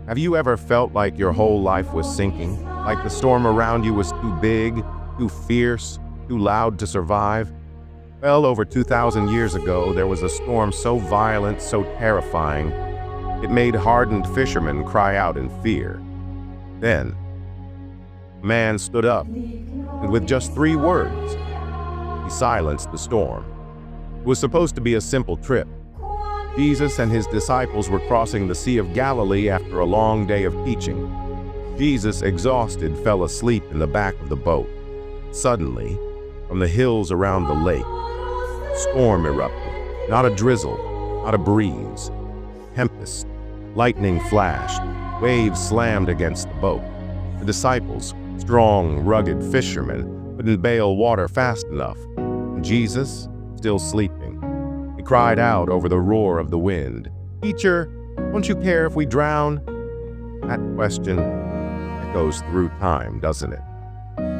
Have you ever felt like your whole life was sinking? Like the storm around you was too big, too fierce, too loud to survive? Well, over 2,000 years ago, there was a storm so violent, so terrifying, it made hardened fishermen cry out in fear. Then, a man stood up, and with just 3 words, he silenced the storm. It was supposed to be a simple trip. Jesus and his disciples were crossing the Sea of Galilee after a long day of teaching. Jesus, exhausted, fell asleep in the back of the boat. Suddenly, from the hills around the lake, a storm erupted. Not a drizzle, not a breeze. Tempest, lightning flashed, waves slammed against the boat. The disciples, strong, rugged fishermen, couldn't bail water fast enough. And Jesus, still sleeping, he cried out over the roar of the wind, "Teacher, don't you care if we drown?" That question echoes through time, doesn't it?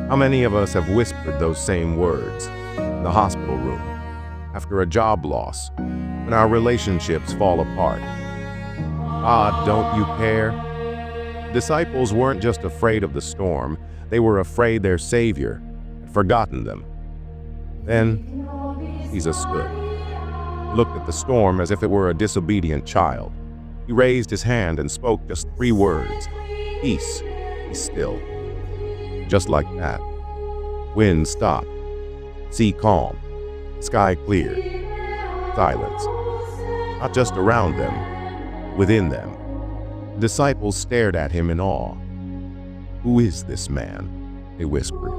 How many of us have whispered those same words in the hospital room, after a job loss, when our relationships fall apart? God, don't you care? Disciples weren't just afraid of the storm, they were afraid their Savior had forgotten them. Then Jesus stood, looked at the storm as if it were a disobedient child. He raised his hand and spoke just 3 words, "Peace, be still." Just like that, wind stopped, sea calm, sky cleared, silence. Not just around them, within them. The disciples stared at him in awe. "Who is this man?" they whispered.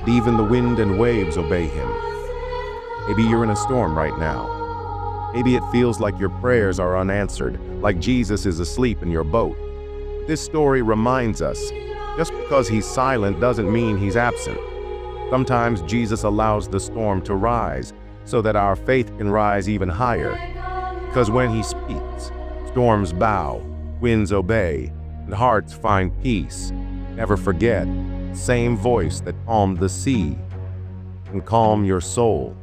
"And even the wind and waves obey him." Maybe you're in a storm right now. Maybe it feels like your prayers are unanswered, like Jesus is asleep in your boat. This story reminds us, just because he's silent doesn't mean he's absent. Sometimes Jesus allows the storm to rise so that our faith can rise even higher. Because when he speaks, storms bow, winds obey, and hearts find peace. Never forget, the same voice that calmed the sea can calm your soul.